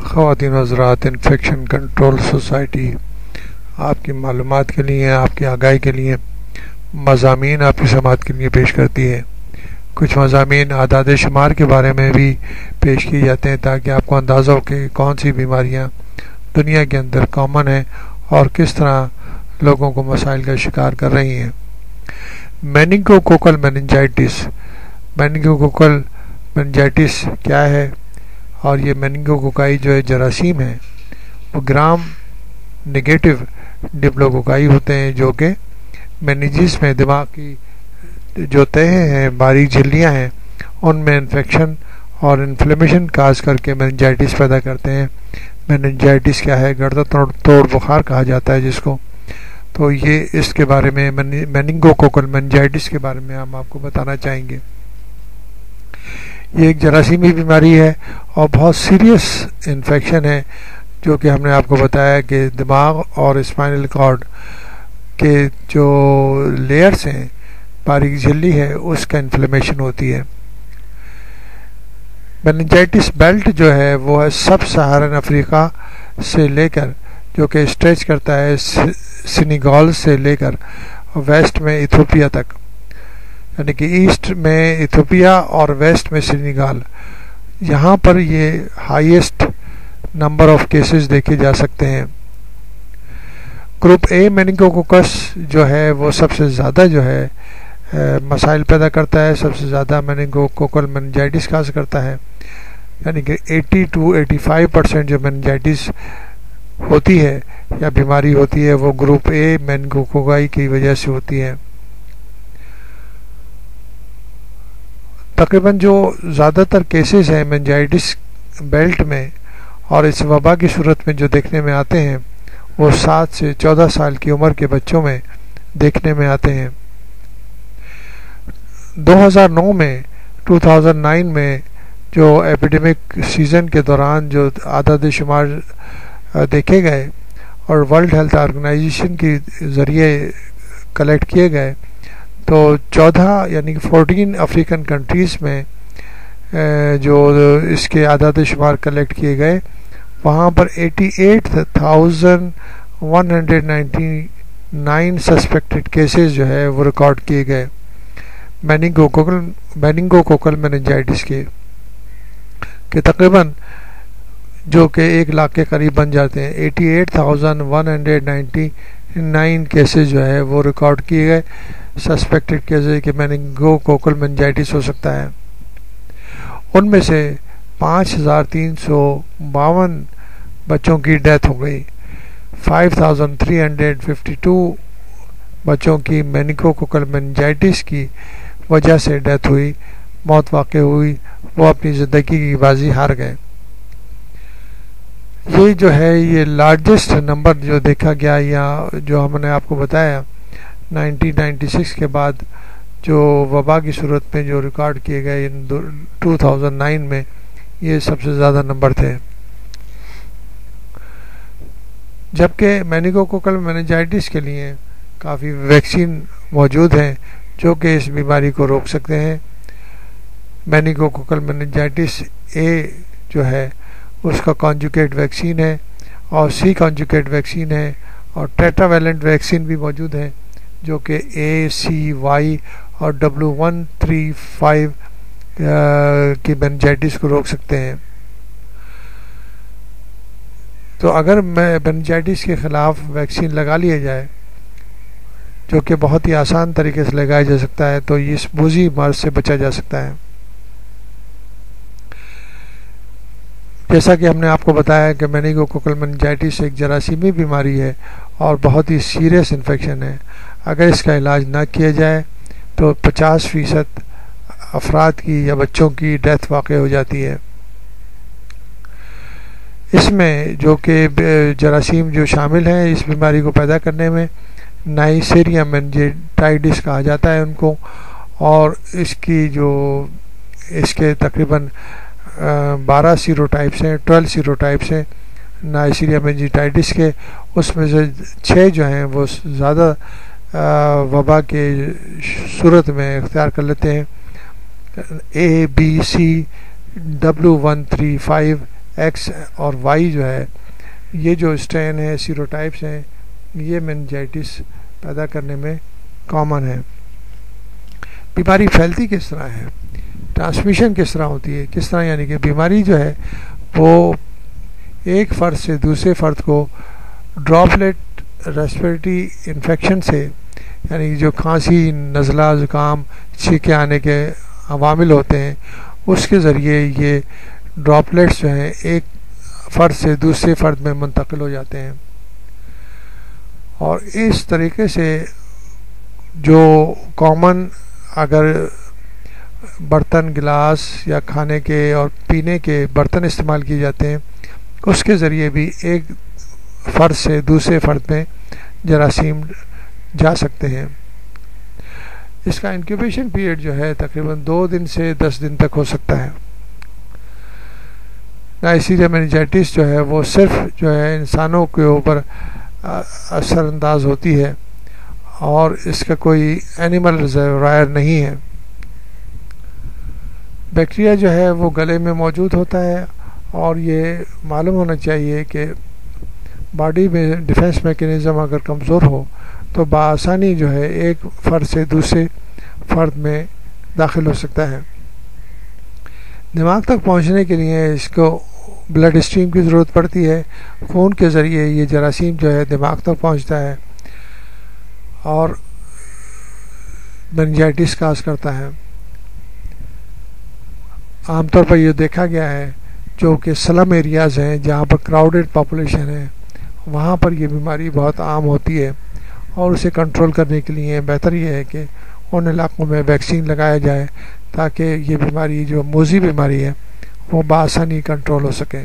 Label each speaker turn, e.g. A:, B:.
A: خواتین و حضرات، انفیکشن کنٹرول سوسائٹی آپ کی معلومات کے لیے، آپ کی آگاہی کے لیے مضامین آپ کی سماعت کے لیے پیش کرتی ہے۔ کچھ مضامین اعداد شمار کے بارے میں بھی پیش کیے جاتے ہیں تاکہ آپ کو اندازہ ہو کہ کون سی بیماریاں دنیا کے اندر کامن ہیں اور کس طرح لوگوں کو مسائل کا شکار کر رہی ہیں۔ میننگوکوکل میننجائٹس، میننگوکوکل میننجائٹس کیا ہے؟ اور یہ میننگوکوکائی جو ہے جراثیم ہے، وہ گرام نگیٹو ڈپلوکوکائی ہوتے ہیں جو کہ میننجز میں دماغ کی جو تہیں ہیں، باریک جھلیاں ہیں، ان میں انفیکشن اور انفلیمیشن کاز کر کے میننجائٹس پیدا کرتے ہیں۔ میننجائٹس کیا ہے؟ گردن توڑ بخار کہا جاتا ہے جس کو۔ تو یہ اس کے بارے میں میننگوکوکل میننجائٹس کے بارے میں ہم آپ کو بتانا چاہیں گے۔ یہ ایک جراثیمی بیماری ہے اور بہت سیریس انفیکشن ہے، جو کہ ہم نے آپ کو بتایا کہ دماغ اور اسپائنل کارڈ کے جو لیئرز ہیں، باریک جھلی ہے، اس کا انفلیمیشن ہوتی ہے۔ میننجائٹس بیلٹ جو ہے وہ ہے سب سہارن افریقہ سے لے کر، جو کہ اسٹریچ کرتا ہے سینیگال سے لے کر ویسٹ میں ایتھوپیا تک، یعنی کہ ایسٹ میں ایتھوپیا اور ویسٹ میں سینیگال۔ یہاں پر یہ ہائیسٹ نمبر آف کیسز دیکھے جا سکتے ہیں۔ گروپ اے میننگوکوکس جو ہے وہ سب سے زیادہ جو ہے مسائل پیدا کرتا ہے، سب سے زیادہ میننگوکوکل میننجائٹس کاز کرتا ہے، یعنی کہ 80 to 85% جو میننجائٹس ہوتی ہے یا بیماری ہوتی ہے وہ گروپ اے میننگوکوکائی کی وجہ سے ہوتی ہے۔ تقریباً جو زیادہ تر کیسز ہیں میننجائٹس بیلٹ میں اور اس وبا کی صورت میں جو دیکھنے میں آتے ہیں، وہ 7 سے 14 سال کی عمر کے بچوں میں دیکھنے میں آتے ہیں۔ 2009 میں جو ایپیڈیمک سیزن کے دوران جو اعداد شمار دیکھے گئے اور ورلڈ ہیلتھ آرگنائزیشن کے ذریعے کلیکٹ کیے گئے، تو 14 یعنی کہ 14 افریقن کنٹریز میں جو اس کے اعداد شمار کلیکٹ کیے گئے، وہاں پر 88,199 سسپیکٹڈ کیسز جو ہے وہ ریکارڈ کیے گئے میننگوکوکل میننجائٹس کے، کہ تقریباً جو کہ 1 لاکھ کے قریب بن جاتے ہیں۔ 88,199 کیسز جو ہے وہ ریکارڈ کیے گئے سسپیکٹڈ کیسز کہ میننگوکوکل میننجائٹس ہو سکتا ہے۔ ان میں سے 5,352 بچوں کی ڈیتھ ہو گئی، 5,352 بچوں کی میننگوکوکل میننجائٹس کی وجہ سے ڈیتھ ہوئی، موت واقع ہوئی، وہ اپنی زندگی کی بازی ہار گئے۔ یہ جو ہے یہ لارجسٹ نمبر جو دیکھا گیا، یا جو ہم نے آپ کو بتایا 1996 کے بعد جو وبا کی صورت میں جو ریکارڈ کیے گئے 2009 میں، یہ سب سے زیادہ نمبر تھے۔ جبکہ میننگوکوکل میننجائٹس کے لیے کافی ویکسین موجود ہیں جو کہ اس بیماری کو روک سکتے ہیں۔ میننگوکوکل میننجائٹس اے جو ہے اس کا کانجوگیٹ ویکسین ہے اور سی کانجوگیٹ ویکسین ہے، اور ٹیٹرا ویلنٹ ویکسین بھی موجود ہیں جو کہ ACY اور W135 کی میننجائٹس کو روک سکتے ہیں۔ تو اگر میننجائٹس کے خلاف ویکسین لگا لیا جائے، جو کہ بہت ہی آسان طریقے سے لگایا جا سکتا ہے، تو اس موذی مرض سے بچا جا سکتا ہے۔ جیسا کہ ہم نے آپ کو بتایا کہ میننگوکوکل میننجائٹس ایک جراثیمی بیماری ہے اور بہت ہی سیریس انفیکشن ہے۔ اگر اس کا علاج نہ کیا جائے تو 50% افراد کی یا بچوں کی ڈیتھ واقع ہو جاتی ہے۔ اس میں جو کہ جراثیم جو شامل ہیں اس بیماری کو پیدا کرنے میں، نائسیریا میننجائٹس کہا جاتا ہے ان کو، اور اس کے تقریباً 12 سیروٹائپس ہیں، 12 سیروٹائپس ہیں نائسیریا میننجائٹس کے۔ اس میں سے 6 جو ہیں وہ زیادہ وبا کے صورت میں اختیار کر لیتے ہیں، A B C W135 x اور وائی جو ہے یہ جو اسٹرین ہے سیروٹائپس ہیں یہ میننجائٹس پیدا کرنے میں کامن ہے۔ بیماری پھیلتی کس طرح ہے، ٹرانسمیشن کس طرح ہوتی ہے، کس طرح یعنی کہ بیماری جو ہے وہ ایک فرد سے دوسرے فرد کو ڈراپلیٹ ریسپریٹری انفیکشن سے، یعنی جو کھانسی، نزلہ، زکام، چھینکیں آنے کے عوامل ہوتے ہیں اس کے ذریعے یہ ڈراپلیٹس جو ہیں ایک فرد سے دوسرے فرد میں منتقل ہو جاتے ہیں، اور اس طریقے سے جو کامن اگر برتن، گلاس یا کھانے کے اور پینے کے برتن استعمال کیے جاتے ہیں اس کے ذریعے بھی ایک فرد سے دوسرے فرد میں جراثیم جا سکتے ہیں۔ اس کا انکیوبیشن پیریڈ جو ہے تقریباً 2 دن سے 10 دن تک ہو سکتا ہے۔ نائسیریا میننجائٹس جو ہے وہ صرف جو ہے انسانوں کے اوپر اثر انداز ہوتی ہے اور اس کا کوئی اینیمل ریزروائر نہیں ہے۔ بیکٹیریا جو ہے وہ گلے میں موجود ہوتا ہے اور یہ معلوم ہونا چاہیے کہ باڈی میں ڈیفنس میکینزم اگر کمزور ہو تو بآسانی جو ہے ایک فرد سے دوسرے فرد میں داخل ہو سکتا ہے۔ دماغ تک پہنچنے کے لیے اس کو بلڈ اسٹریم کی ضرورت پڑتی ہے، خون کے ذریعے یہ جراثیم جو ہے دماغ تک پہنچتا ہے اور میننجائٹس کاز کرتا ہے۔ عام طور پر یہ دیکھا گیا ہے جو کہ سلم ایریاز ہیں جہاں پر کراؤڈڈ پاپولیشن ہے وہاں پر یہ بیماری بہت عام ہوتی ہے، اور اسے کنٹرول کرنے کے لیے بہتر یہ ہے کہ ان علاقوں میں ویکسین لگایا جائے تاکہ یہ بیماری جو موذی بیماری ہے وہ بآسانی کنٹرول ہو سکے۔